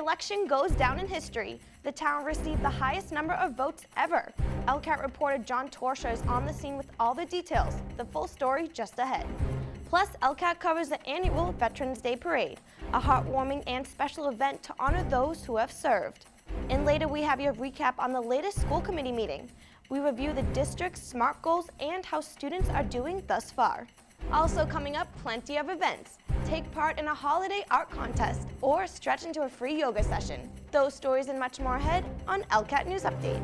election goes down in history. The town received the highest number of votes ever. ELCAT reporter John Torsha is on the scene with all the details. The full story just ahead. Plus, ELCAT covers the annual Veterans Day Parade, a heartwarming and special event to honor those who have served. And later we have your recap on the latest school committee meeting. We review the district's SMART goals and how students are doing thus far. Also coming up, plenty of events. Take part in a holiday art contest or stretch into a free yoga session. Those stories and much more ahead on ELCAT News Update.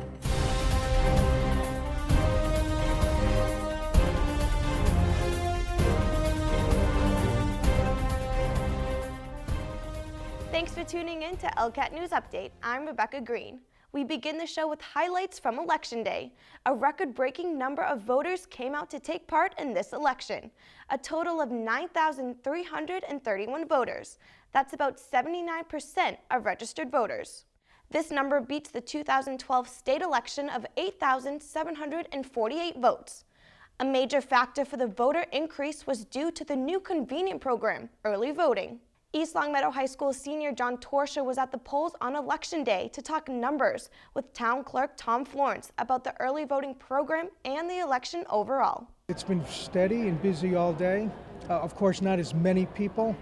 Thanks for tuning in to ELCAT News Update. I'm Rebecca Green. We begin the show with highlights from Election Day. A record-breaking number of voters came out to take part in this election. A total of 9,331 voters. That's about 79% of registered voters. This number beats the 2012 state election of 8,748 votes. A major factor for the voter increase was due to the new convenient program, early voting. East Longmeadow High School senior John Torsha was at the polls on Election Day to talk numbers with Town Clerk Tom Florence about the early voting program and the election overall. It's been steady and busy all day. Of course, not as many people,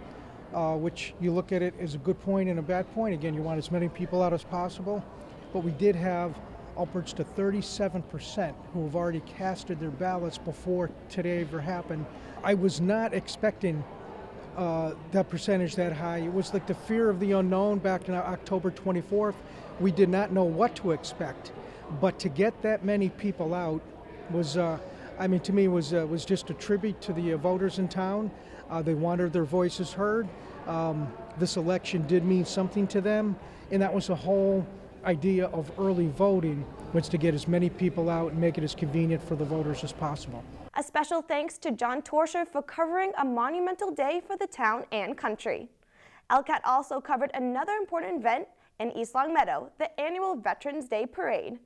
which you look at it as a good point and a bad point. Again, you want as many people out as possible, but we did have upwards to 37% who have already casted their ballots before today ever happened. I was not expecting that percentage that high. It was like the fear of the unknown back on October 24th. We did not know what to expect, but to get that many people out was, to me, was just a tribute to the voters in town. They wanted their voices heard. This election did mean something to them, and that was the whole idea of early voting, was to get as many people out and make it as convenient for the voters as possible. A special thanks to John Torsha for covering a monumental day for the town and country. ELCAT also covered another important event in East Longmeadow, the annual Veterans Day Parade.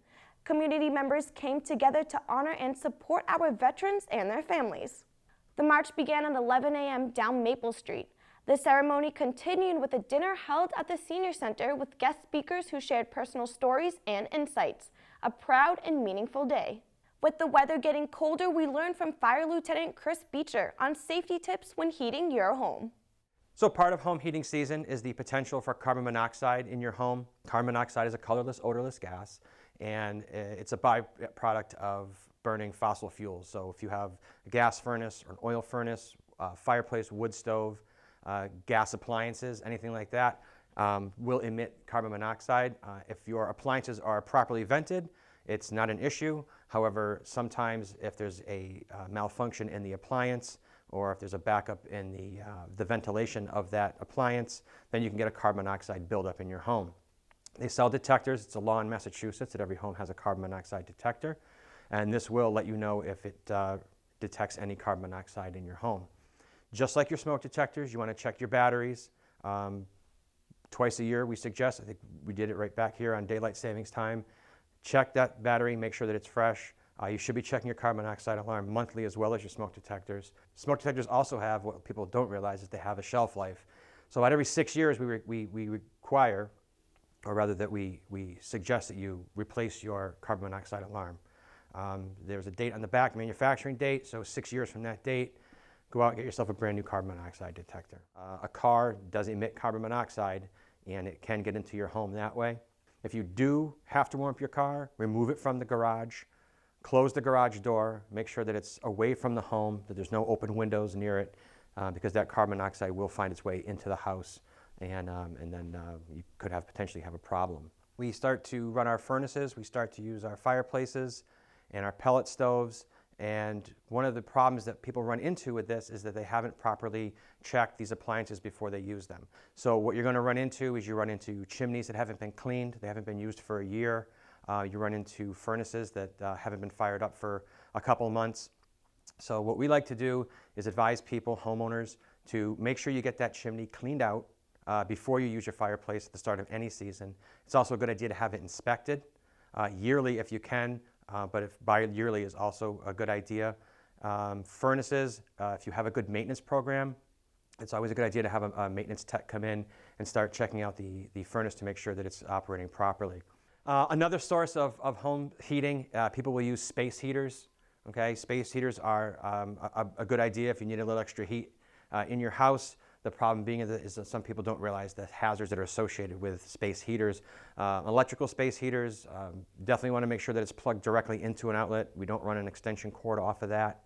Community members came together to honor and support our veterans and their families. The march began at 11 a.m. down Maple Street. The ceremony continued with a dinner held at the Senior Center with guest speakers who shared personal stories and insights. A proud and meaningful day. With the weather getting colder, we learned from Fire Lieutenant Chris Beecher on safety tips when heating your home. So part of home heating season is the potential for carbon monoxide in your home. Carbon monoxide is a colorless, odorless gas, and it's a byproduct of burning fossil fuels. So if you have a gas furnace or an oil furnace, fireplace, wood stove, gas appliances, anything like that, will emit carbon monoxide. If your appliances are properly vented, it's not an issue. However, sometimes if there's a malfunction in the appliance or if there's a backup in the ventilation of that appliance, then you can get a carbon monoxide buildup in your home. They sell detectors. It's a law in Massachusetts that every home has a carbon monoxide detector, and this will let you know if it detects any carbon monoxide in your home. Just like your smoke detectors, you want to check your batteries. Twice a year we suggest, I think we did it right back here on daylight savings time. Check that battery, make sure that it's fresh. You should be checking your carbon monoxide alarm monthly as well as your smoke detectors. Smoke detectors also have, what people don't realize, is they have a shelf life. So about every 6 years we require, or rather that we suggest that you replace your carbon monoxide alarm. There's a date on the back, manufacturing date, so 6 years from that date, go out and get yourself a brand new carbon monoxide detector. A car does emit carbon monoxide, and it can get into your home that way. If you do have to warm up your car, remove it from the garage, close the garage door, make sure that it's away from the home, that there's no open windows near it, because that carbon monoxide will find its way into the house, and then you could potentially have a problem. We start to run our furnaces, we start to use our fireplaces and our pellet stoves. And one of the problems that people run into with this is that they haven't properly checked these appliances before they use them. So what you're going to run into is you run into chimneys that haven't been cleaned, they haven't been used for a year. You run into furnaces that haven't been fired up for a couple of months. So what we like to do is advise people, homeowners, to make sure you get that chimney cleaned out before you use your fireplace at the start of any season. It's also a good idea to have it inspected yearly if you can. But if bi-yearly is also a good idea. Furnaces, if you have a good maintenance program, it's always a good idea to have a maintenance tech come in and start checking out the furnace to make sure that it's operating properly. Another source of home heating, people will use space heaters. Okay, space heaters are a good idea if you need a little extra heat in your house. The problem being is that some people don't realize the hazards that are associated with space heaters. Electrical space heaters, definitely want to make sure that it's plugged directly into an outlet. We don't run an extension cord off of that.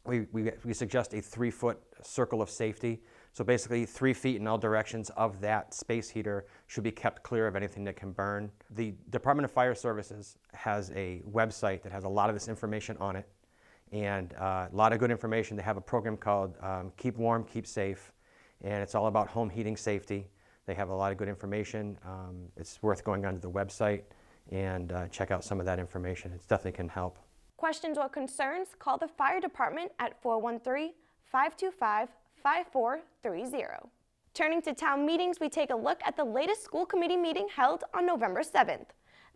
We suggest a 3-foot circle of safety. So basically 3 feet in all directions of that space heater should be kept clear of anything that can burn. The Department of Fire Services has a website that has a lot of this information on it, and a lot of good information. They have a program called Keep Warm, Keep Safe, and it's all about home heating safety. They have a lot of good information. It's worth going onto the website and check out some of that information. It definitely can help. Questions or concerns? Call the fire department at 413-525-5430. Turning to town meetings, we take a look at the latest school committee meeting held on November 7th.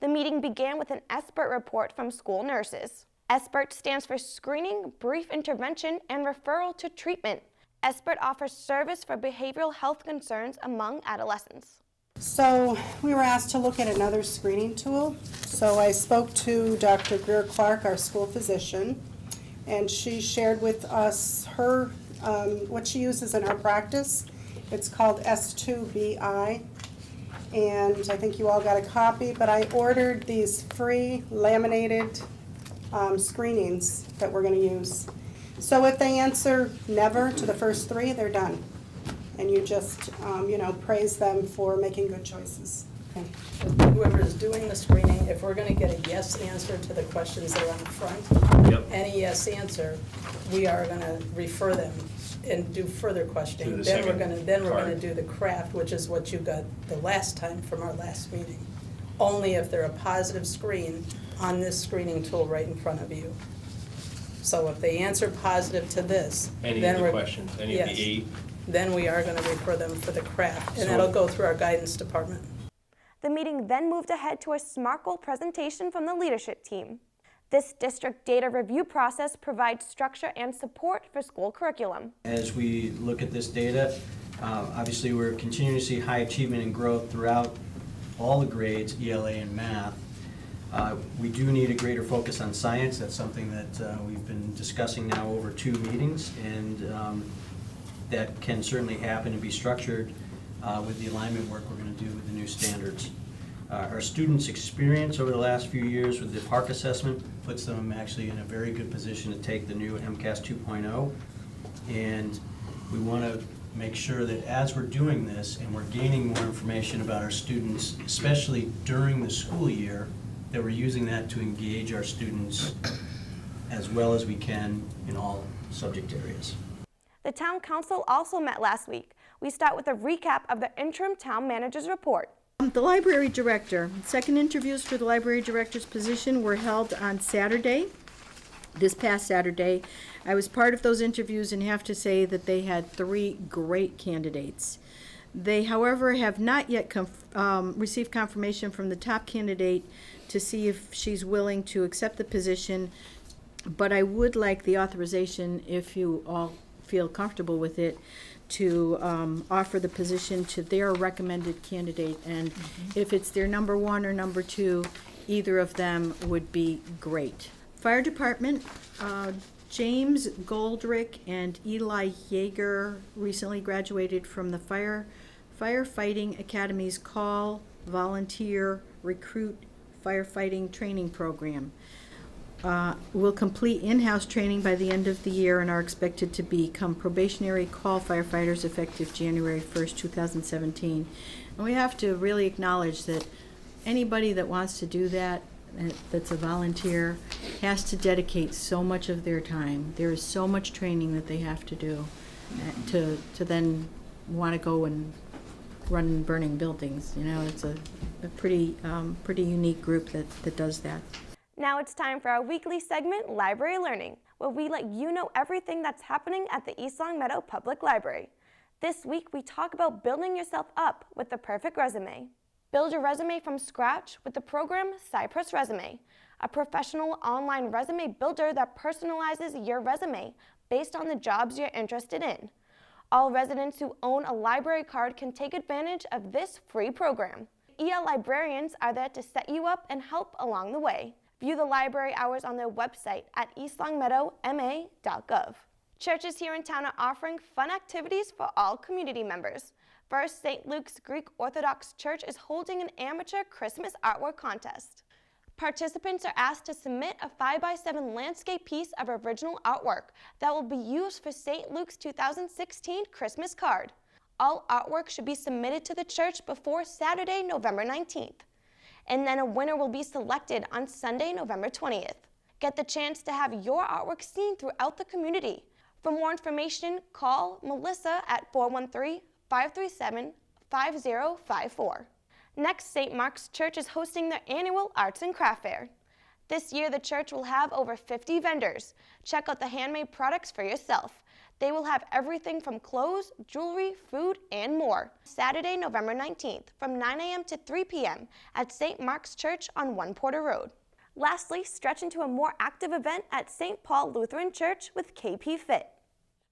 The meeting began with an SBIRT report from school nurses. SBIRT stands for Screening, Brief Intervention, and Referral to Treatment. SBIRT offers service for behavioral health concerns among adolescents. So we were asked to look at another screening tool. So I spoke to Dr. Greer Clark, our school physician, and she shared with us her what she uses in her practice. It's called S2BI, and I think you all got a copy, but I ordered these free laminated screenings that we're going to use. So if they answer never to the first 3, they're done. And you just, praise them for making good choices. Okay. Whoever is doing the screening, if we're gonna get a yes answer to the questions that are on the front, any yes answer, we are gonna refer them and do further questioning. Then we're gonna do the craft, which is what you got the last time from our last meeting. Only if they're a positive screen on this screening tool right in front of you. So if they answer positive to this, Any then of the we're, questions, any of the 8? then we are gonna refer them for the craft, and that'll go through our guidance department. The meeting then moved ahead to a SMART goal presentation from the leadership team. This district data review process provides structure and support for school curriculum. As we look at this data, obviously we're continuing to see high achievement and growth throughout all the grades, ELA and math. We do need a greater focus on science. That's something that we've been discussing now over 2 meetings, and that can certainly happen and be structured with the alignment work we're going to do with the new standards. Our students' experience over the last few years with the PARC assessment puts them actually in a very good position to take the new MCAS 2.0, and we want to make sure that as we're doing this and we're gaining more information about our students, especially during the school year, that we're using that to engage our students as well as we can in all subject areas. The town council also met last week. We start with a recap of the interim town manager's report. The library director, second interviews for the library director's position were held on Saturday, this past Saturday. I was part of those interviews and have to say that they had 3 great candidates. They, however, have not yet received confirmation from the top candidate to see if she's willing to accept the position, but I would like the authorization, if you all feel comfortable with it, to offer the position to their recommended candidate. And if it's their number 1 or number 2, either of them would be great. Fire department, James Goldrick and Eli Yeager recently graduated from the Firefighting Academy's Call, Volunteer, Recruit Firefighting Training Program. Will complete in-house training by the end of the year and are expected to become probationary call firefighters effective January 1st, 2017. And we have to really acknowledge that anybody that wants to do that, that's a volunteer, has to dedicate so much of their time. There is so much training that they have to do to then want to go and run burning buildings. You know, it's a pretty unique group that does that. Now it's time for our weekly segment, Library Learning, where we let you know everything that's happening at the East Long Meadow Public Library. This week, we talk about building yourself up with the perfect resume. Build your resume from scratch with the program Cypress Resume, a professional online resume builder that personalizes your resume based on the jobs you're interested in. All residents who own a library card can take advantage of this free program. EL librarians are there to set you up and help along the way. View the library hours on their website at eastlongmeadowma.gov. Churches here in town are offering fun activities for all community members. First St. Luke's Greek Orthodox Church is holding an amateur Christmas artwork contest. Participants are asked to submit a 5x7 landscape piece of original artwork that will be used for St. Luke's 2016 Christmas card. All artwork should be submitted to the church before Saturday, November 19th. And then a winner will be selected on Sunday, November 20th. Get the chance to have your artwork seen throughout the community. For more information, call Melissa at 413-537-5054. Next, St. Mark's Church is hosting their annual Arts and Craft Fair. This year, the church will have over 50 vendors. Check out the handmade products for yourself. They will have everything from clothes, jewelry, food, and more. Saturday, November 19th, from 9 a.m. to 3 p.m. at St. Mark's Church on One Porter Road. Lastly, stretch into a more active event at St. Paul Lutheran Church with KP Fit.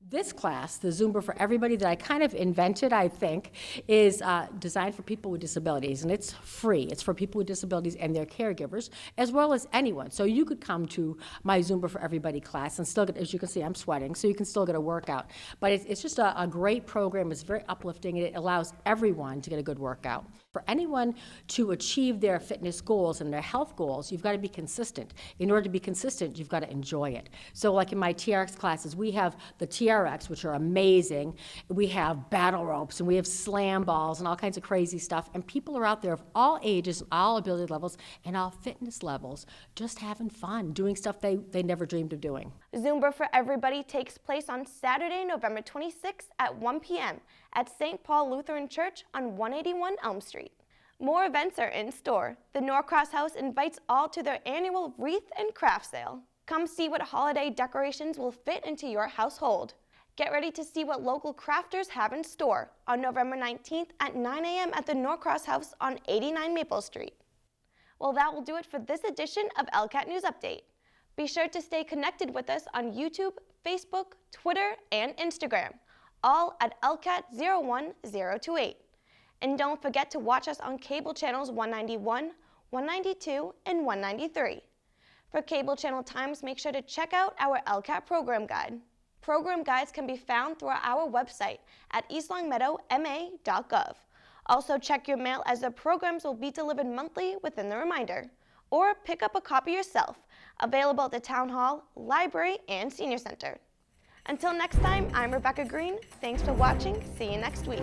This class, the Zumba For Everybody, that I kind of invented, I think, is designed for people with disabilities, and it's free. It's for people with disabilities and their caregivers, as well as anyone. So you could come to my Zumba For Everybody class and still get, as you can see, I'm sweating, so you can still get a workout. But it's just a great program. It's very uplifting, and it allows everyone to get a good workout. For anyone to achieve their fitness goals and their health goals, you've got to be consistent. In order to be consistent, you've got to enjoy it. So like in my TRX classes, we have the TRX, which are amazing. We have battle ropes, and we have slam balls and all kinds of crazy stuff. And people are out there of all ages, all ability levels, and all fitness levels, just having fun, doing stuff they never dreamed of doing. Zumba For Everybody takes place on Saturday, November 26th at 1 p.m. at St. Paul Lutheran Church on 181 Elm Street. More events are in store. The Norcross House invites all to their annual wreath and craft sale. Come see what holiday decorations will fit into your household. Get ready to see what local crafters have in store on November 19th at 9 a.m. at the Norcross House on 89 Maple Street. Well, that will do it for this edition of ELCAT News Update. Be sure to stay connected with us on YouTube, Facebook, Twitter, and Instagram, all at ELCAT01028. And don't forget to watch us on cable channels 191, 192, and 193. For cable channel times, make sure to check out our ELCAT program guide. Program guides can be found through our website at eastlongmeadowma.gov. Also check your mail as the programs will be delivered monthly within the reminder. Or pick up a copy yourself, available at the Town Hall, Library, and Senior Center. Until next time, I'm Rebecca Green. Thanks for watching. See you next week.